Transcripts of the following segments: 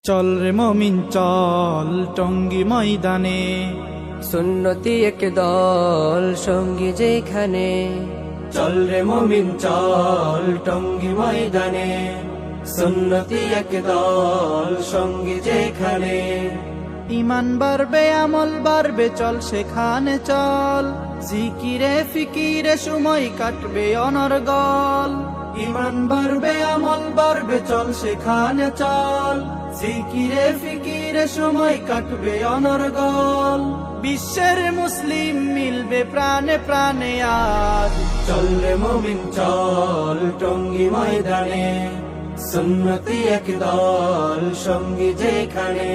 চল রে মমিন চল টঙ্গী ময়দানে, সুন্নতি এক দল সঙ্গী যেখানে। চল রে মমিন চল টঙ্গী ময়দানে, সুন্নতি এক দল সঙ্গী যেখানে। ইমান বাড়বে আমল বাড়বে চল সেখানে চল, জিকিরে ফিকিরে সময় কাটবে অনর্গল। ইমান বাড়বে আমল বাড়বে চল সেখানে চল, জিকিরে ফিকিরে সময় কাটবে অনর্গল। বিশ্বের মুসলিম মিলবে প্রাণে প্রাণে আজ। চল রে মমিন চল টঙ্গী ময়দানে, সুন্নতি এক দল সঙ্গী যেখানে।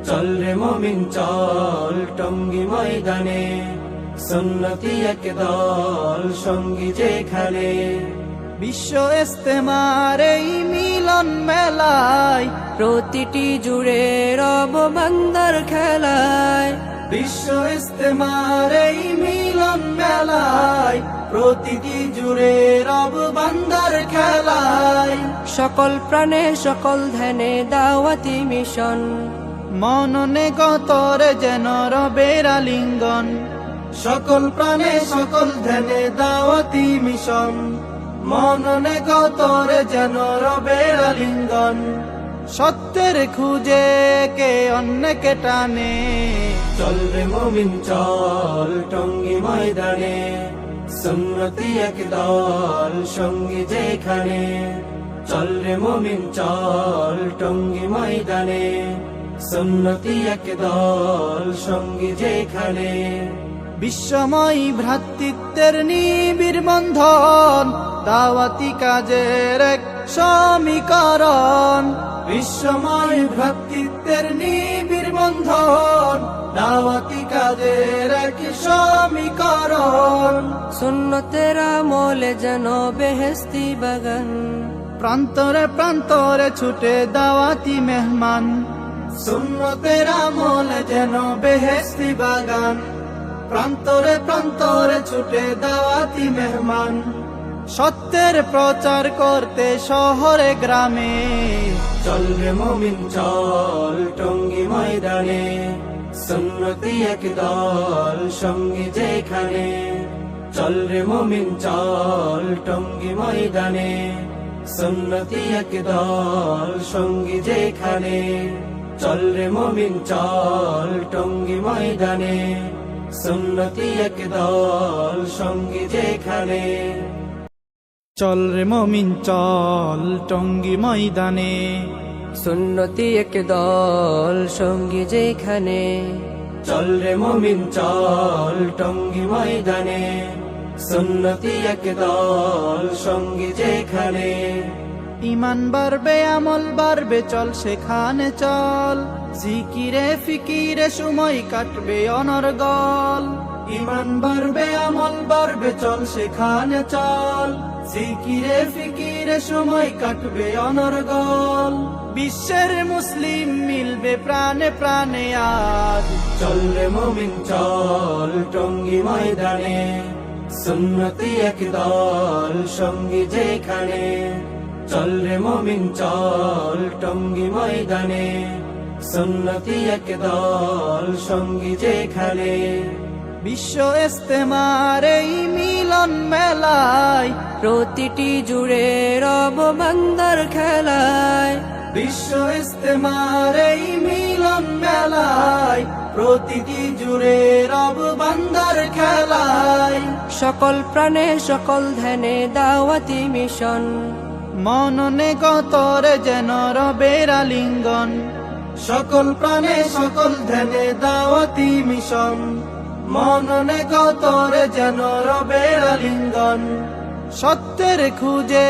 চল রে মমিন চল টঙ্গী ময়দানে, সুন্নতি এক দল সঙ্গী যেখানে। বিশ্ব ইস্তেমার এই মিলন মেলায়, প্রতিটি জুড়ে রব বান্দার খেলায়। বিশ্ব ইস্তেমার এই মিলন মেলায়, প্রতিটি জুড়ে রব বান্দার খেলায়। সকল প্রাণে সকল ধ্যানে দাওয়াতি মিশন, মননে গতরে যেন রবের আলিঙ্গন। সকল প্রাণে সকল ধ্যানে দাওয়াতি মিশন, মননে গতরে যেন রবের আলিঙ্গন। সত্যের খুঁজে কে অন্যকে টানে, চল রে মমিন চল টঙ্গী ময়দানে, সুন্নতি এক দল সঙ্গী যেখানে। চল রে মমিন চল টঙ্গী ময়দানে, সুন্নতি এক দল সঙ্গী যেখানে। বিশ্বময় ভ্রাতৃত্বের নিবিড় বন্ধন, দাওয়াতি কাজের এক সমীকরণ। বিশ্বময় ভ্রাতৃত্বের নিবিড় বন্ধন, দাওয়াতি কাজের এক সমীকরণ। সুন্নতের আমলে যেন বেহেশতি বাগান, প্রান্তরে প্রান্তরে ছুটে দাওয়াতি মেহমান। সুন্নতের আমল যেন বেহেশতি বাগান, প্রান্তরে প্রান্তরে ছুটে দাওয়াতি মেহমান। সত্যের প্রচার করতে শহরে গ্রামে, চল রে মমিন চল টঙ্গী ময়দানে, সুন্নতি এক দল সঙ্গী যেখানে। চল রে মমিন চল টঙ্গী ময়দানে, সুন্নতি এক দল সঙ্গী যেখানে। চল রে মমিন চল টঙ্গী ময়দানে, সুন্নতি এক দল সঙ্গী যেখানে। চল রে মমিন চল টঙ্গী ময়দানে, সুন্নতি এক দল সঙ্গী যেখানে। চল রে মমিন চল টঙ্গী ময়দানে, সুন্নতি এক দল সঙ্গী যেখানে। ইমান বাড়বে আমল বাড়বে চল সেখানে চল, জিকিরে ফিকিরে সময় কাটবে অনর্গল। ইমান বাড়বে আমল বাড়বে চল সেখানে চল, জিকিরে ফিকিরে সময় কাটবে অনর্গল। বিশ্বের মুসলিম মিলবে প্রাণে প্রাণে আজ। চল রে মমিন চল টঙ্গী ময়দানে, সুন্নতি এক দল সঙ্গী যেখানে। চল রে মমিন চল টঙ্গী ময়দানে, সুন্নতি এক দল সঙ্গী যেখানে। বিশ্ব ইস্তেমার এই মিলন মেলায়, প্রতিটি জুড়ে রব বান্দার খেলায়। বিশ্ব ইস্তেমার এই মিলন মেলায়, প্রতিটি জুড়ে রব বান্দার খেলায়। সকল প্রাণে সকল ধ্যানে দাওয়াতি মিশন, মননে গতরে যেন রবের আলিঙ্গন। সকল প্রাণে সকল ধ্যানে দাওয়াতি মিশন, মননে গতরে যেন রবের আলিঙ্গন। সত্যের খুঁজে